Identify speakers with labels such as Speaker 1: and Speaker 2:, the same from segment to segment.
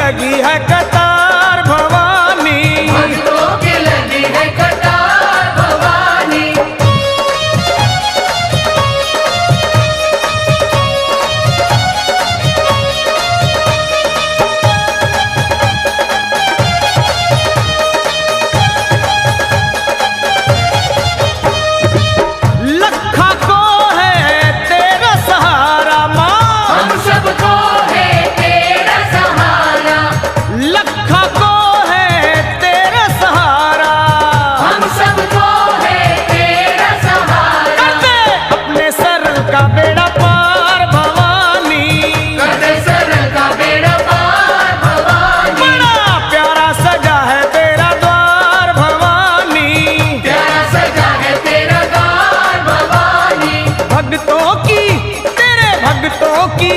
Speaker 1: लगी है कतार भवानी,
Speaker 2: भक्तों की लगी है कतार भवानी।
Speaker 1: लखा को है तेरा सहारा माँ,
Speaker 2: हम सबको है तेरा सहारा।
Speaker 1: लखा को है तेरा सहारा,
Speaker 2: हम सबको है तेरा सहारा।
Speaker 1: करते अपने सर का बेड़ा पार भवानी,
Speaker 2: करते सर का बेड़ा पार भवानी।
Speaker 1: बड़ा प्यारा सजा है तेरा द्वार भवानी,
Speaker 2: प्यारा सजा है तेरा द्वार भवानी।
Speaker 1: भक्तों की तेरे भक्तों की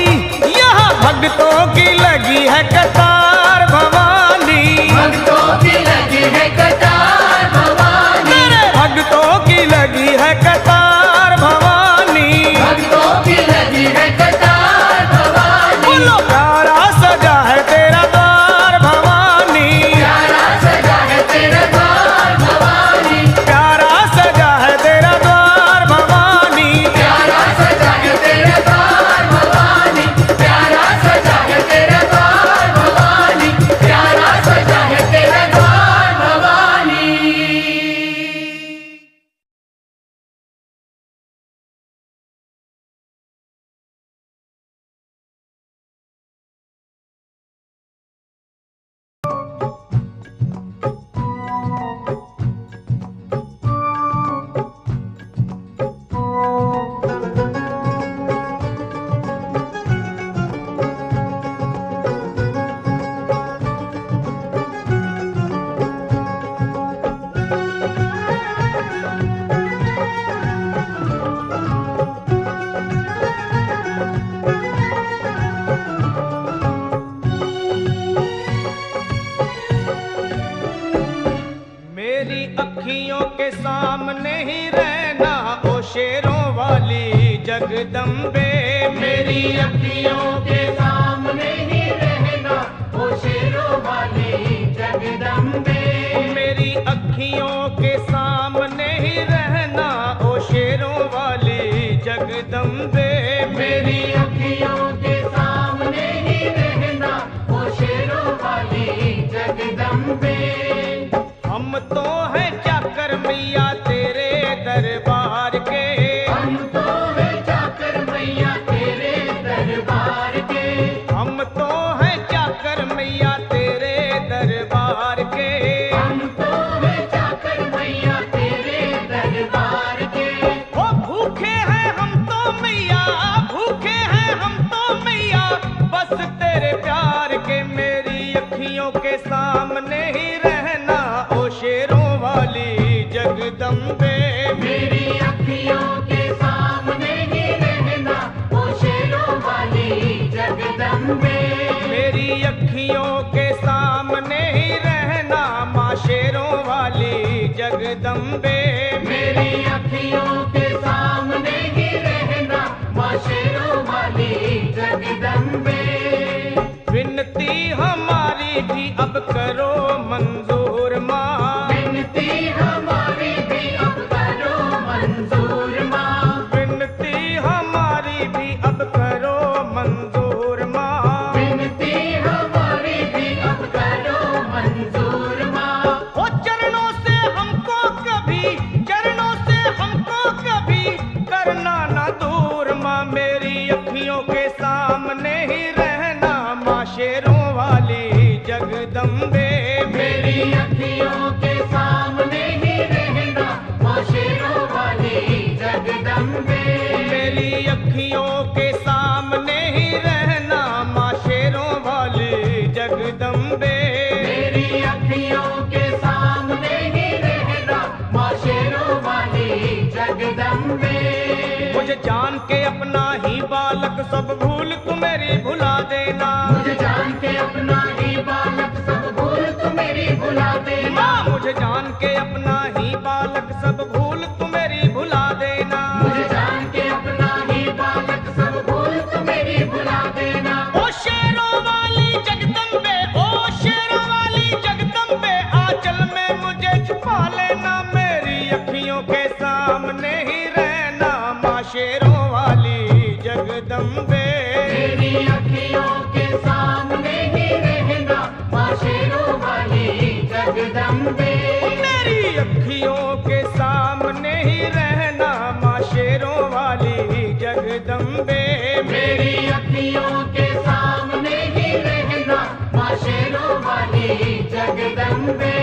Speaker 1: यहाँ भक्तों की लगी है कतार भवानी,
Speaker 2: भक्तों की लगी है कतार भवानी।
Speaker 1: तेरे भक्तों की लगी है कतार भवानी,
Speaker 2: भक्तों की लगी है कतार भवानी।
Speaker 1: बोलो प्यारा सजा है तेरा द्वार भवानी,
Speaker 2: प्यारा सजा है तेरा द्वार भवानी।
Speaker 1: प्यारा सजा है तेरा द्वार भवानी,
Speaker 2: प्यारा सजा है तेरा द्वार भवानी। प्यारा सजा है तेरा द्वार भवानी। प्यारा सजा है तेरा द्वार भवानी।
Speaker 1: मेरी अखियों के सामने ही रहना ओ शेरों वाली जगदम्बे,
Speaker 2: मेरी अखियों के सामने ही रहना ओ शेरों वाली जगदम्बे।
Speaker 1: मेरी अखियों के सामने ही रहना ओ शेरों वाली जगदम्बे,
Speaker 2: मेरी अखियों के सामने ही रहना ओ शेरों वाली जगदम्बे।
Speaker 1: हम तो हैं चाकर मैया तेरे दरबार के,
Speaker 2: हम तो है चाकर मैया तेरे दरबार के।
Speaker 1: हम तो हैं चाकर मैया तेरे दरबार के,
Speaker 2: हम तो है चाकर मैया तेरे दरबार के।
Speaker 1: ओ भूखे हैं हम तो मैया, भूखे हैं हम तो मैया बस तेरे प्यार के। मेरी अखियों के सामने ही रहना ओ शेरों वाली जगदम्बे,
Speaker 2: मेरी अखियों के सामने ही रहना ओ शेरों वाली जगदम्बे।
Speaker 1: मेरी अखियों के सामने ही रहना माँ शेरों वाली जगदम्बे,
Speaker 2: मेरी अखियों के सामने ही रहना माँ शेरों वाली जगदम्बे।
Speaker 1: विनती हमारी भी अब करो मंजूर माँ,
Speaker 2: विनती हमारी भी अब करो मंजूर माँ।
Speaker 1: विनती हमारी भी अब करो मंजूर माँ,
Speaker 2: विनती हमारी भी अब करो मंजूर माँ।
Speaker 1: ओ चरणों से हमको कभी, चरणों से हमको कभी करना ना दूर माँ। मेरी अखियों के सामने ही रहना माँ शेरों वाली जगदम्बे,
Speaker 2: मेरी अखियों के सामने ही रहना माँ शेरों वाली जगदम्बे।
Speaker 1: मेरी अखियों के सामने ही रहना माँ शेरों वाली जगदम्बे,
Speaker 2: मेरी अखियों के सामने ही रहना माँ शेरों वाली जगदम्बे।
Speaker 1: मुझे जान के अपना ही बालक सब भूल तू मेरी भुला देना,
Speaker 2: मुझे जान के अपना ही बालक सब भूल तू मेरी भुला देना।
Speaker 1: माँ मुझे जान के अपना ही बालक सब भूल तू मेरी भुला देना,
Speaker 2: मुझे जान के अपना ही बालक सब भूल तू मेरी भुला देना।
Speaker 1: ओ शेरों वाली जगदम्बे, ओ
Speaker 2: माँ शेरों वाली जगदम्बे।
Speaker 1: मेरी अखियों के सामने ही रहना माँ शेरों वाली जगदम्बे।
Speaker 2: मेरी अखियों के सामने ही रहना माँ शेरों वाली जगदम्बे।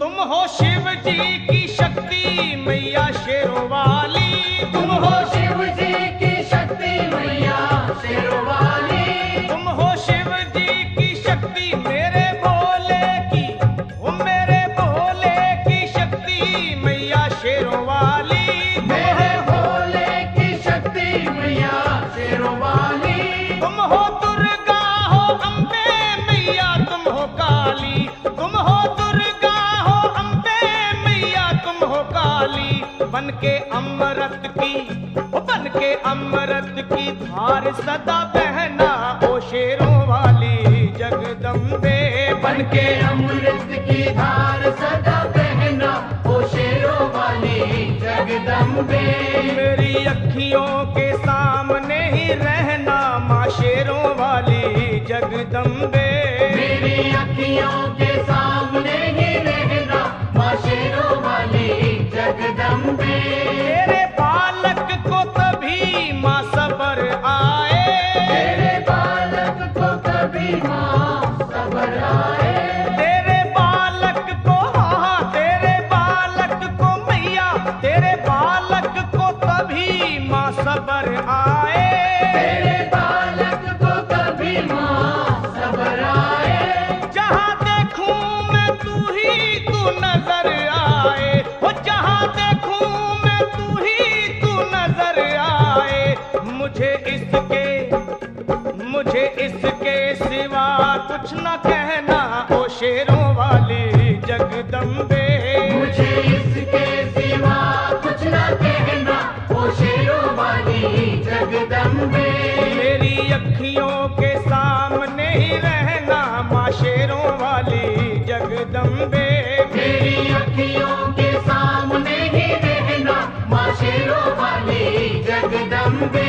Speaker 1: तुम हो शिव जी की शक्ति मैया शेरों वाली।
Speaker 2: तुम हो शिव जी की शक्ति मैया शेरों वाली।
Speaker 1: तुम हो शिव जी की शक्ति मेरे भोले की, ओ मेरे भोले की शक्ति मैया शेरों वाली।
Speaker 2: मेरे भोले की शक्ति मैया शेरों वाली।
Speaker 1: तुम हो दुर्गा हो अम्बे मैया तुम हो काली। तुम हो दुर्गा हो अम्बे मैया तुम हो काली। बन के अमृत की, ओ बन के अमृत की धार सदा बहना ओ शेरों वाली जगदम्बे।
Speaker 2: बन के अमृत की धार सदा बहना ओ शेरों वाली जगदम्बे।
Speaker 1: मेरी अखियों के सामने ही रहना माँ शेरों वाली जगदम्बे।
Speaker 2: मेरी अखियों के सामने ही रहना माँ शेरों वाली जगदम्बे।
Speaker 1: तेरे बालक को कभी माँ सबर आए।
Speaker 2: तेरे बालक को कभी माँ सबर आए।
Speaker 1: तेरे बालक को, हाँ तेरे बालक को मैया, तेरे बालक को कभी माँ सबर आए।
Speaker 2: तेरे बालक को कभी माँ सबर आए।
Speaker 1: जहाँ देखूं मैं तू नजर आए। हो जहाँ देखूं मैं तू नजर आए। मुझे इसके सिवा कुछ न कहना ओ शेरों वाली जगदम्बे।
Speaker 2: मुझे इसके सिवा कुछ न कहना ओ शेरों वाली जगदम्बे।
Speaker 1: मेरी अखियों के सामने ही रहना माँ शेरों वाली जगदम्बे।
Speaker 2: मेरी अखियों के सामने ही रहना माँ शेरों वाली जगदम्बे।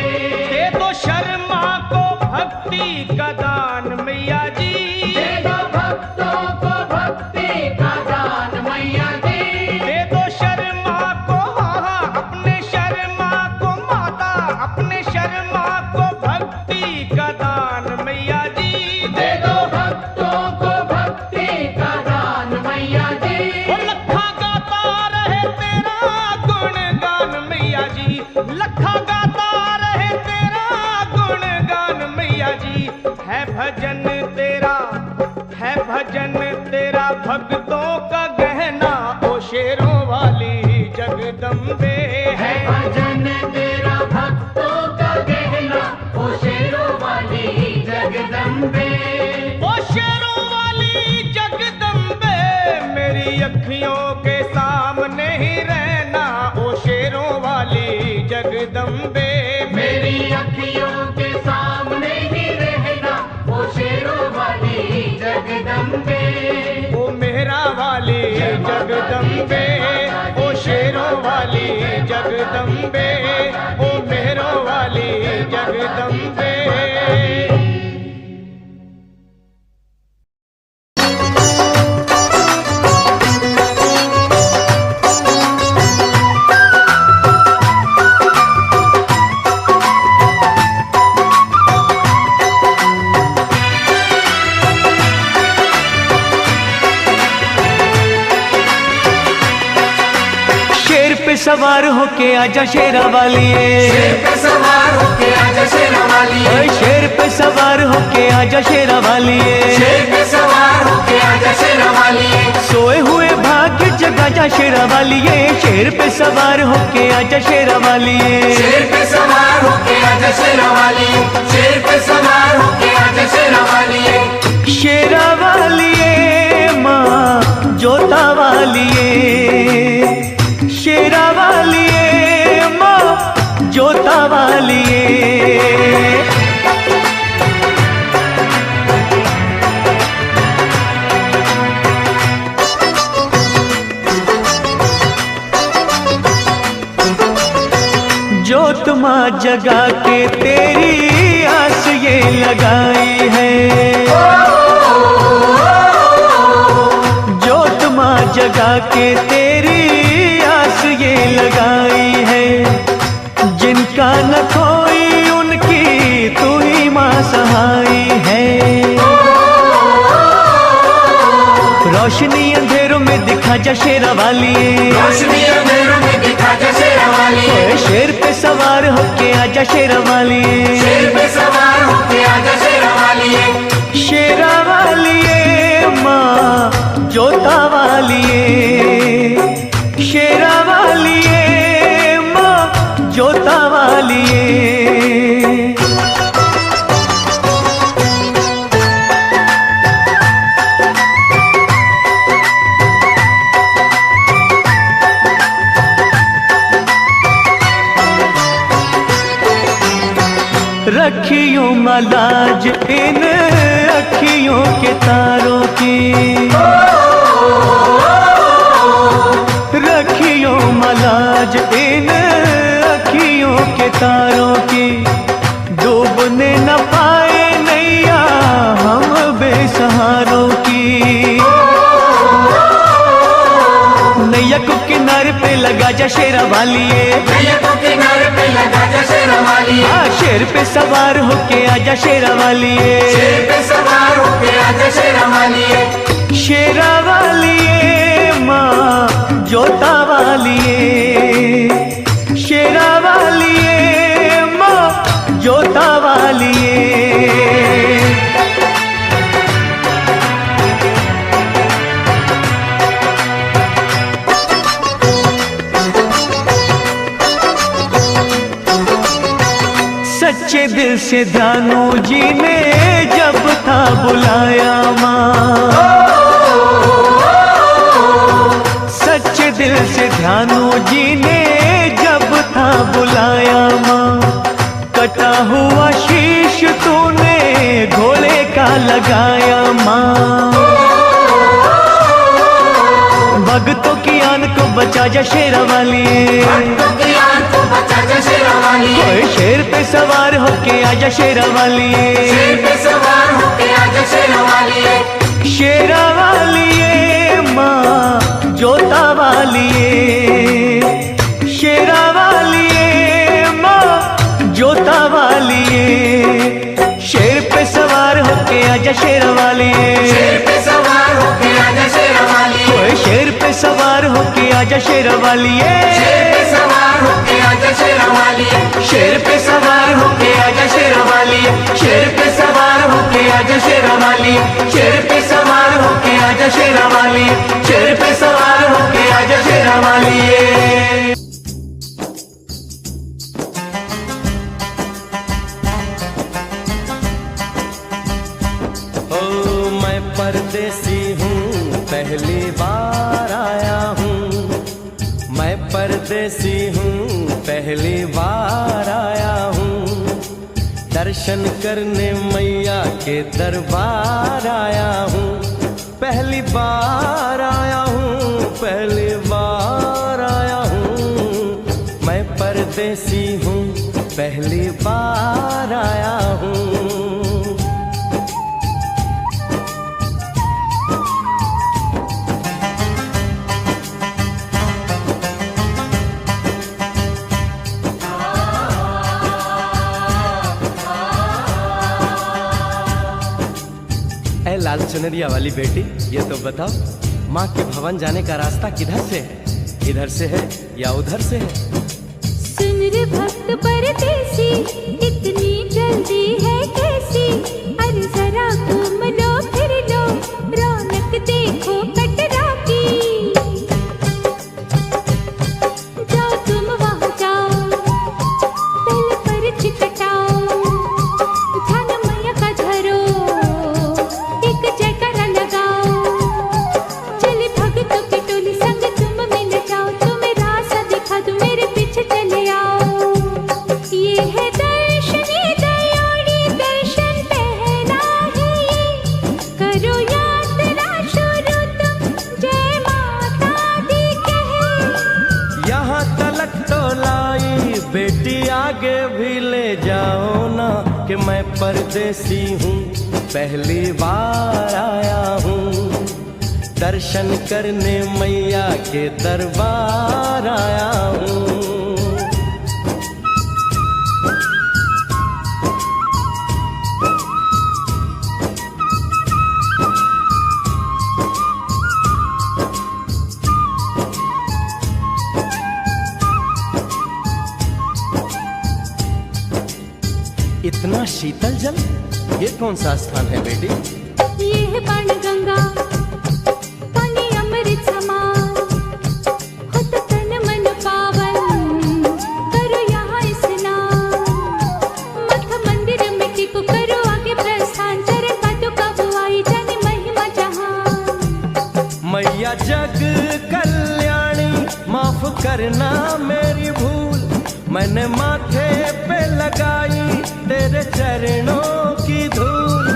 Speaker 1: दे दो शर्मा को भक्ति का दान मैया जी।
Speaker 2: दे दो भक्तों को भक्ति का दान मैया जी।
Speaker 1: दे दो शर्मा को, हाँ अपने शर्मा को माता, अपने शर्मा को भक्ति का दान मैया जी।
Speaker 2: दे दो भक्तों को भक्ति का दान मैया जी।
Speaker 1: वो लखा गाता रहे तेरा गुणगान मैया जी। लखा गाता रहे तेरा गुणगान मैया जी। है भजन तेरा भक्तों का गहना ओ शेरों वाली जगदम्बे।
Speaker 2: है भजन तेरा भक्तों का गहना ओ शेरों वाली जगदम्बे।
Speaker 1: ओ शेरों वाली जगदम्बे। मेरी अखियों के सामने ही रहना ओ शेरों वाली जगदम्बे।
Speaker 2: मेरी अखियों के सामने ही रहना ओ शेरों वाली जगदम्बे।
Speaker 1: ओ मेहरा वाली जगदम्बे। ओ शेरों वाली जगदम्बे। ओ मेहरों वाली जगदम्बे। सवार होके आजा शेरा वालिए।
Speaker 2: शेर पे सवार होके आजा शेरा वालिए।
Speaker 1: शेर पे सवार होके आजा शेरा वालिए।
Speaker 2: शेर पे सवार होके आजा शेरा वालिए।
Speaker 1: सोए हुए भाग्य जगा जा शेरा वालिए। शेर पे सवार होके आजा शेरा वालिए।
Speaker 2: शेर पे सवार होके आजा शेरा वालिए। शेर पे सवार होके आजा शेरा वालिए।
Speaker 1: शेरा वालिए माँ जोता वालिए। शेरा वालिए
Speaker 3: जोत माँ जगा के तेरी आस ये लगाई है, जोत माँ जगा के तेरी आस ये लगाई है। जिनका न कोई उनकी तू ही माँ सहाई है। रोशनी अंधेरों में दिखा जा शेरा वाली,
Speaker 2: रोशनी अंधेरों में दिखा जा शेरा वाली,
Speaker 3: शेर पे सवार होके आजा शेरा वाली,
Speaker 2: शेर पे सवार होके आजा शेरा वाली,
Speaker 3: शेरा वाली माँ जोता वाली, शेरा वाली माँ जोता वाली। रखियो मलाज इन अखियों के तारों की, रखियो मलाज इन अखियों के तारों की। डूबने न पाए नैया हम बेसहारों की। नैया को किनारे पे लगा जा शेरा वाली,
Speaker 2: नैया को किनारे पे लगा जा शेरा वाली,
Speaker 3: शेर पे सवार होके आजा शेरा वाली,
Speaker 2: शेर पे सवार होके आजा शेरा वाली,
Speaker 3: शेरा वाली माँ जोता वाली, शेरा वाली माँ जोता वाली। सच्चे दिल से दानू जी ने जब था बुलाया माँ, सच्चे दिल से ध्यानू जी ने जब था बुलाया माँ। कटा हुआ शीश तूने घोड़े का लगाया माँ। भक्तों की आन को बचा जा शेरा वाली,
Speaker 2: भक्तों की आन को बचा जा शेरा वाली,
Speaker 3: कोई शेर पे सवार होके आजा शेरा वाली,
Speaker 2: शेर पे सवार होके आजा शेरा वाली,
Speaker 3: शेरा वाली माँ जोता वाली, शेरा वाली माँ जोता वाली। शेर पे सवार होके आजा शेरा वाली,
Speaker 2: शेर पे सवार होके आजा शेरा वाली,
Speaker 3: कोई शेर पे सवार होके आजा शेरा वाली,
Speaker 2: शेर पे सवार होके आजा शेरा वाली,
Speaker 3: शेर पे सवार होके आजा शेरा वाली, शेर पे सवार होके आजा शेरा वाली, शेर पे सवार होके आजा शेरा वाली, शेर पे सवार होके आजा शेरा वाली।
Speaker 1: ओ मैं परदेसी हूँ पहली बार आया हूँ, मैं परदेसी हूँ पहली बार आया हूँ। दर्शन करने मैया के दरबार आया हूँ, पहली बार आया हूँ, पहली बार आया हूँ। मैं परदेसी हूँ पहली बार आया हूँ। ए लाल चुनरिया वाली बेटी, ये तो बताओ माँ के भवन जाने का रास्ता किधर से है? इधर से है या उधर से है?
Speaker 4: सुन रे भक्त परदेसी, इतनी जल्दी है कैसी? अरे जरा घूम लो फिर लो, रौनक देखो कटरा की। जाओ तुम वहाँ जाओ, पहले पर्ची कटाओ, ध्यान मैया का धरो, एक जयकारा लगाओ। चले भक्तों की टोली संग तुम मिल जाओ, तुम्हें रास्ता दिखा दूं, मेरे पीछे चले आओ। ये है दर्शनी दयोड़ी दर्शन पहला है ये, करो यात्रा शुरू तुम, जय माता दी कहे।
Speaker 1: यहाँ तलक तो लाई बेटी आ
Speaker 3: आगे भी ले जाओ ना कि मैं परदेसी हूँ, पहली बार आया हूँ। दर्शन करने मैया के दरबार आया हूँ। इतना शीतल जल, ये कौन सा स्थान है बेटी?
Speaker 4: ये है बाण गंगा, पानी अमृत समान, होत तन मन पावन, करो यहाँ स्नान। मठ मंदिर में टिको, करो आगे प्रस्थान, चरण पादुका बुआई, जाने महिमा जहान।
Speaker 3: मैया जग कल्याणी, माफ करना मेरी भूल, मैंने माथे पे लगाई तेरे चरणों की धूल।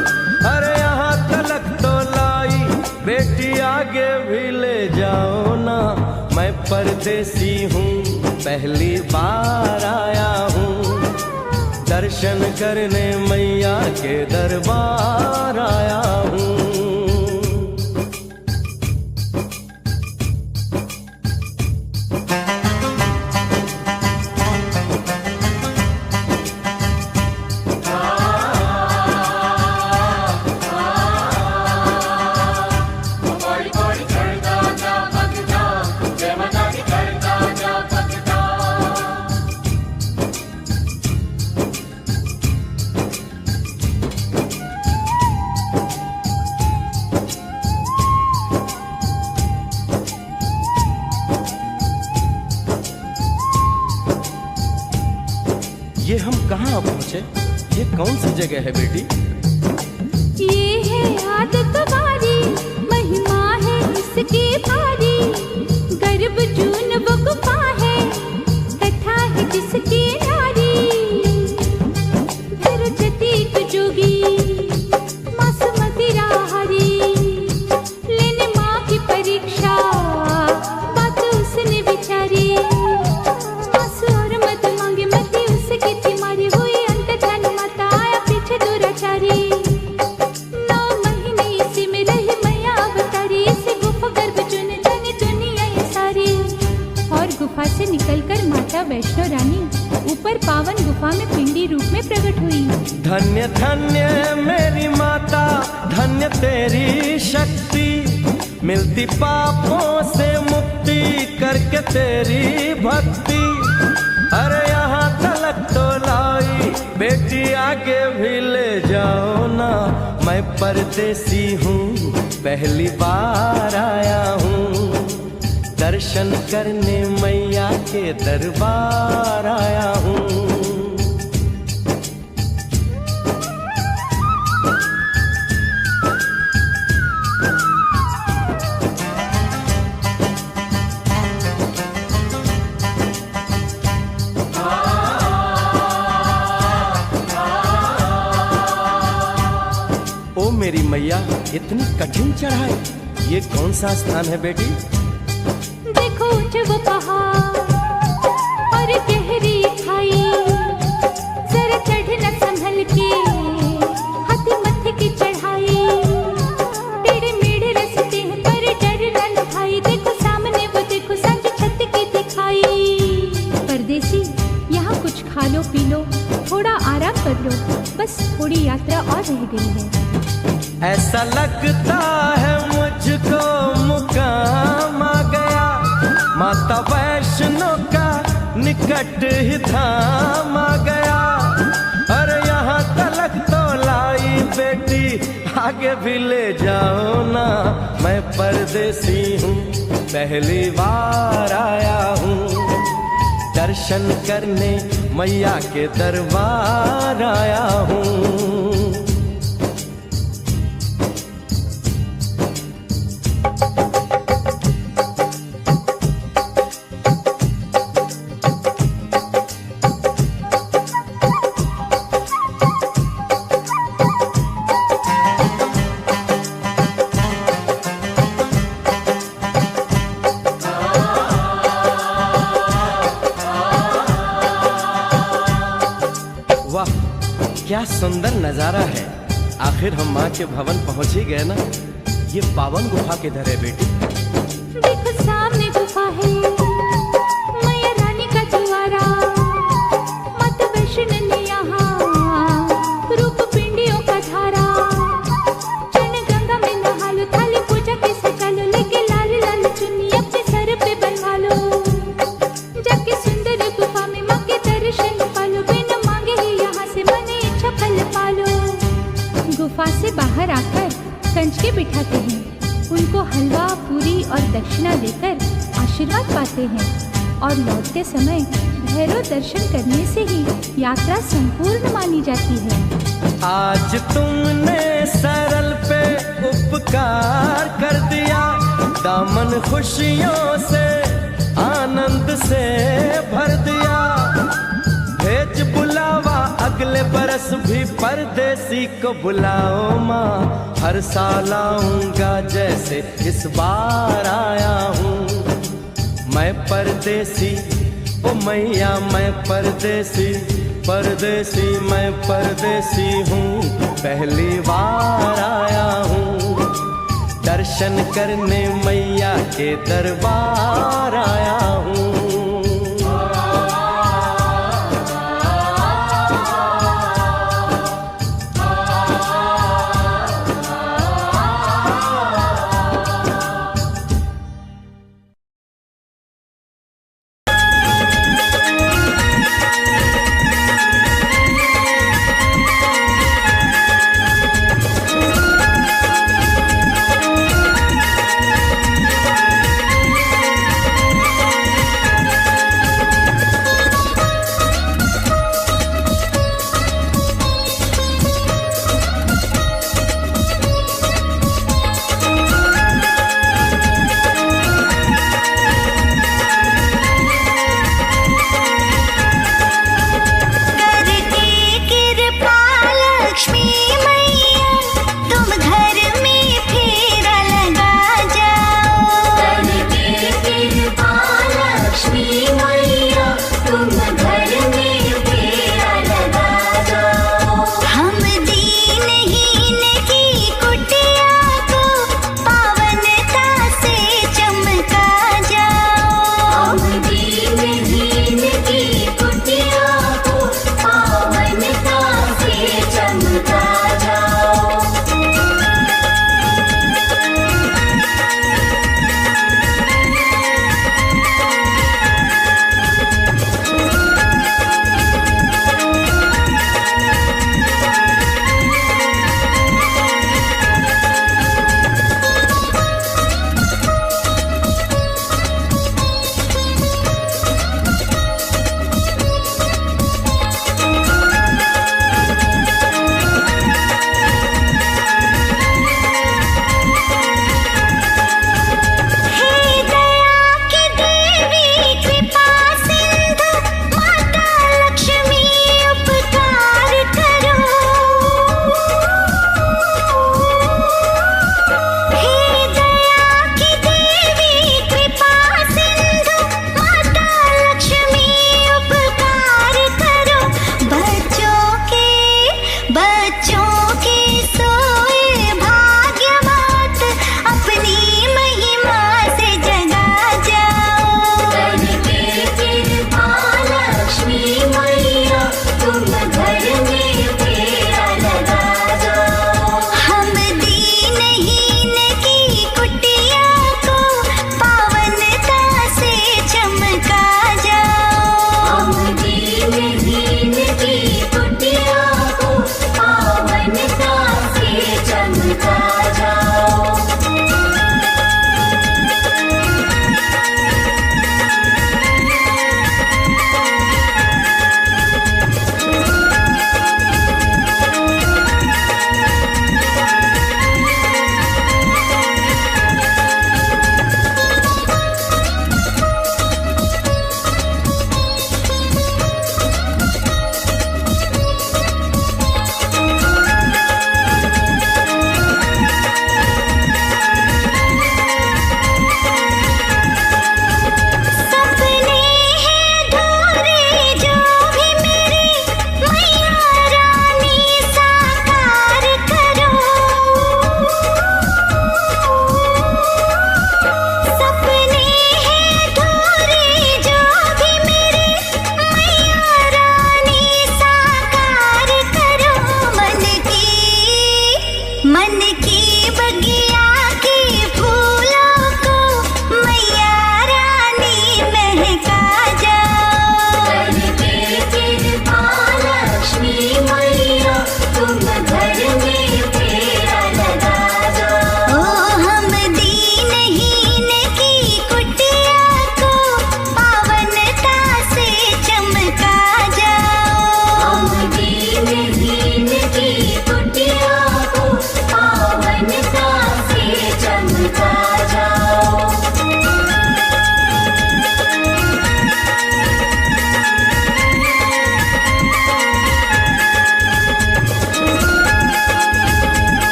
Speaker 3: अरे यहाँ तलक तो लाई, बेटी आगे भी ले जाओ ना, मैं परदेसी हूँ, पहली बार आया हूँ। दर्शन करने मैया के दरबार आया हूँ। ये हम कहाँ पहुँचे? ये कौन सी जगह है बेटी?
Speaker 4: ये है आदत वारी, महिमा है इसकी भारी, गर्भ जून वो गुफा है, कथा है जिसकी नारी। भैरो जतीक जोगी, मासूमती राहरी, लेने माँ की परीक्षा, बात उसने विचारी। मासू और मत मांगे, मत उसकी तिमारी, हुई अंत धन माता, आया पीछे दुराचारी। 9 महीने इसी में रही मैया अवतारी, इसी गुफा गर्भ चुन जाने दुनिया ये सारी। और गुफा से निकलकर माता वैष्णो रानी ऊपर पावन गुफा में पिंडी रूप में प्रकट हुई।
Speaker 3: धन्य धन्य मेरी माता, धन्य तेरी शक्ति, मिलती पापों से मुक्ति करके तेरी भक्ति। अरे यहाँ तलक तो लाई, बेटी आगे भी ले जाओ ना, मैं परदेसी हूँ, पहली बार आया हूँ। दर्शन करने मैया के दरबार आया हूँ। ओ मेरी मैया, इतनी कठिन चढ़ाई, ये कौन सा स्थान है बेटी?
Speaker 4: देखो ऊंचे वो पहाड़ और गहरी खाई, जरा चढ़ना संभल के, हाथी मत्थे की चढ़ाई। टेढ़े मेढ़े रास्ते हैं पर डरना न भाई, देखो सामने वो देखो सांझ छत की दिखाई। परदेसी यहाँ कुछ खा लो पी लो, थोड़ा आराम कर लो, बस थोड़ी यात्रा और रह गई है।
Speaker 3: ऐसा लगता है मुझको मुकाम आ गया, माता वैष्णो का निकट ही धाम आ गया। अरे यहाँ तलक तो लाई, बेटी आगे भी ले जाओ ना, मैं परदेसी हूँ, पहली बार आया हूँ। दर्शन करने मैया के दरबार आया हूँ।
Speaker 5: क्या सुंदर नजारा है। आखिर हम माँ के भवन पहुंच ही गए ना। ये पावन गुफा किधर है बेटी?
Speaker 4: देखो सामने गुफा है, मैया रानी का द्वारा। माता वैष्णो ने यहाँ रूप पिंडियों का धारा। चरण गंगा में नहा लो, थाली पूजा के सजा लो, लेके लाल लाल चुन्नी अपने सर पे बनवा लो। जाके सुंदर गुफा में माँ के दर्शन पालो, बिना मांगे ही यहाँ से मन इच्छा फल पालो। गुफा से बाहर आकर कंचके बिठाते हैं, उनको हलवा पूरी और दक्षिणा देकर आशीर्वाद पाते हैं और लौटते समय भैरव दर्शन करने से ही यात्रा संपूर्ण मानी जाती है।
Speaker 5: आज तुमने सरल पे उपकार कर दिया, दामन खुशियों से आनंद से भर दिया। भेज बुलावा अगले बरस भी परदेसी को बुलाओ माँ, हर साल आऊंगा जैसे इस बार आया हूँ। मैं परदेसी ओ मैया मैं परदेसी, परदेसी मैं परदेसी हूँ, पहली बार आया हूँ। दर्शन करने मैया के दरबार आया हूँ।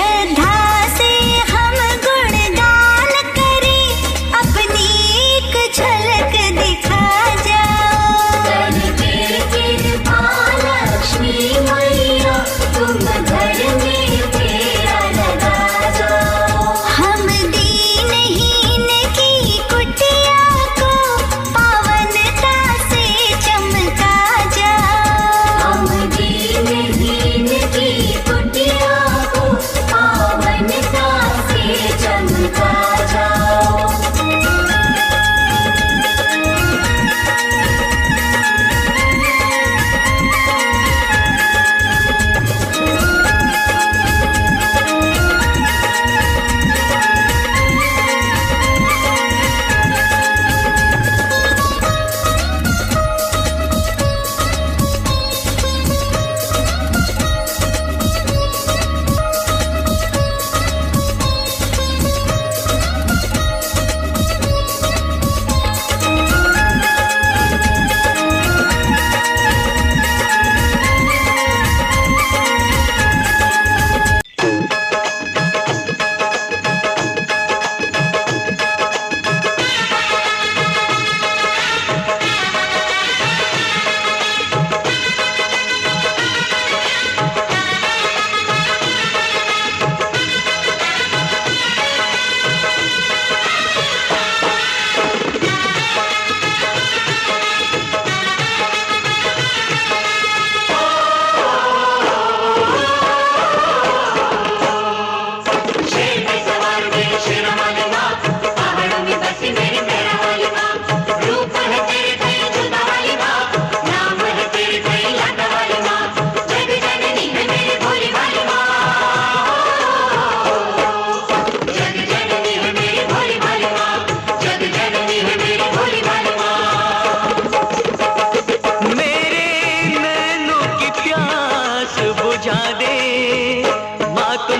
Speaker 6: श्रद्धा से हम गुणगान करें, अपनी एक झलक दिखा जाओ।
Speaker 7: करके कृपा लक्ष्मी मैया, तुम घर में फेरा लगा जाओ।
Speaker 6: हम दीनहीन की कुटिया को पावनता से चमका जाओ।
Speaker 7: हम दीनहीन की कुटिया को पावनता से चमका जाओ।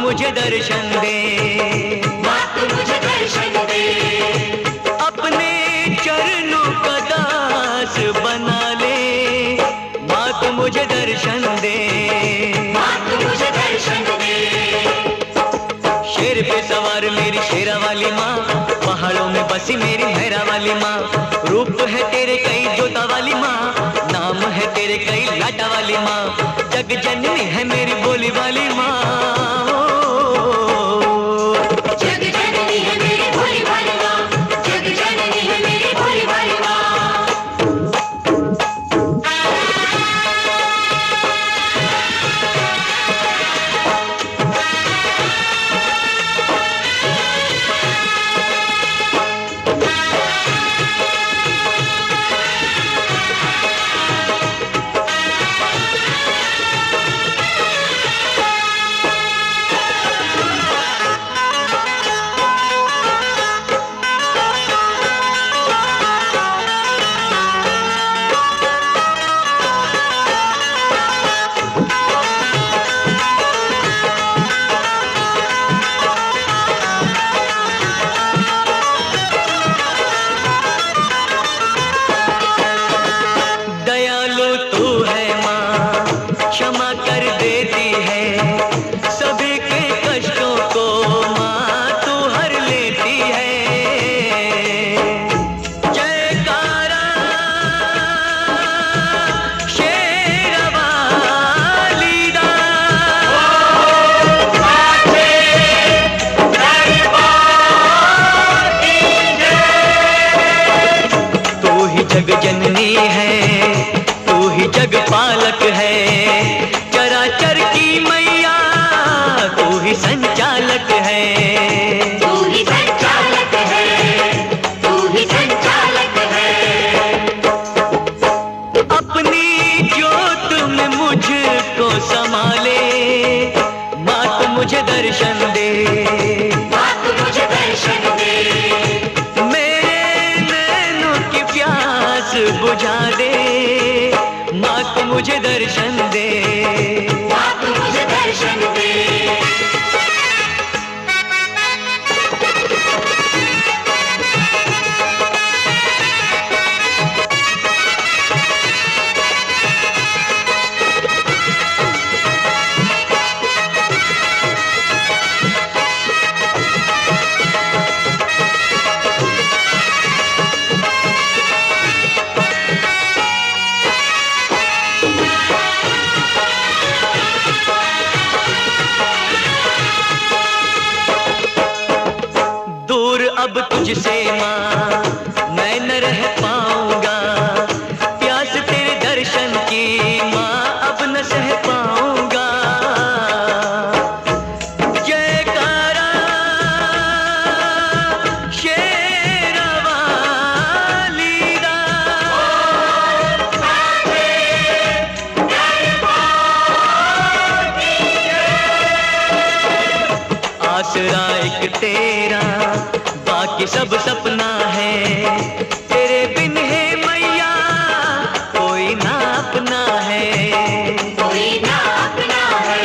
Speaker 3: मुझे दर्शन दे,
Speaker 2: माँ तू मुझे दर्शन दे,
Speaker 3: अपने चरणों का दास बना ले। माँ तू मुझे दर्शन दे,
Speaker 2: माँ तू मुझे दर्शन दे।
Speaker 3: शेर पे सवार मेरी शेरा वाली माँ, पहाड़ों में बसी मेरी मेहरा वाली माँ। रूप है तेरे कई जोता वाली माँ, नाम है तेरे कई लाटा वाली माँ। जग जननी है मेरी बोली वाली माँ।
Speaker 2: जग जननी है मेरी भोली भाली माँ, जग जननी है मेरी भोली भाली माँ।
Speaker 3: दयालु तू है माँ, क्षमा कर देती है सभी के कष्टों को माँ तू हर लेती है। जयकारा शेरा वाली दा, तू ही जग जननी है, तू ही जग पालक है। चराचर की मैया तू ही संचालक है।
Speaker 2: तू ही संचालक है, तू ही संचालक है।
Speaker 3: अपनी ज्योत में मुझको संभाले, माँ तू मुझे दर्शन दे,
Speaker 2: माँ तू मुझे दर्शन दे,
Speaker 3: मेरे नैनों की प्यास बुझा दे। माँ तू मुझे दर्शन दे,
Speaker 2: माँ तू मुझे दर्शन दे।
Speaker 8: तुझसे माँ मैं न रह पाऊंगा, प्यास तेरे दर्शन की माँ अब न सह पाऊंगा। जयकारा शेरवाली दा, आसरा एक तेरा बाकी सब सपना है, तेरे बिन है मैया कोई ना अपना है।
Speaker 2: कोई ना अपना है,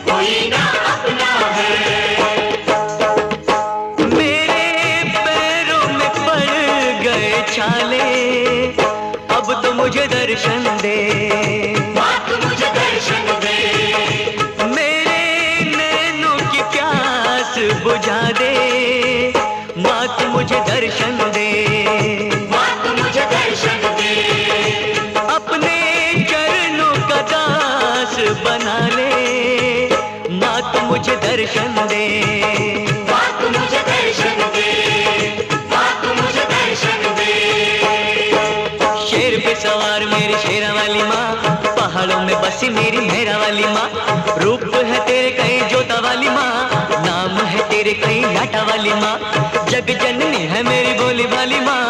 Speaker 2: कोई ना अपना है।
Speaker 8: मेरे पैरों में पड़ गए छाले, अब तो मुझे दर्शन दे,
Speaker 2: माँ तू मुझे दर्शन दे,
Speaker 8: मेरे नैनों की प्यास बुझा दे, माँ तू मुझे दर्शन दे,
Speaker 2: माँ तू मुझे दर्शन दे,
Speaker 8: अपने चरणों का दास बना ले, माँ तू मुझे दर्शन दे।
Speaker 2: माँ तू मुझे दर्शन दे, माँ तू मुझे दर्शन दे।
Speaker 8: शेर पे सवार मेरी शेरा वाली माँ, पहाड़ों में बसी मेरी मेरा वाली माँ, रूप है तेरे कहीं जोता वाली माँ, नाम है तेरे कहीं लाटा वाली माँ, जग जननी है मेरी भोली भाली माँ।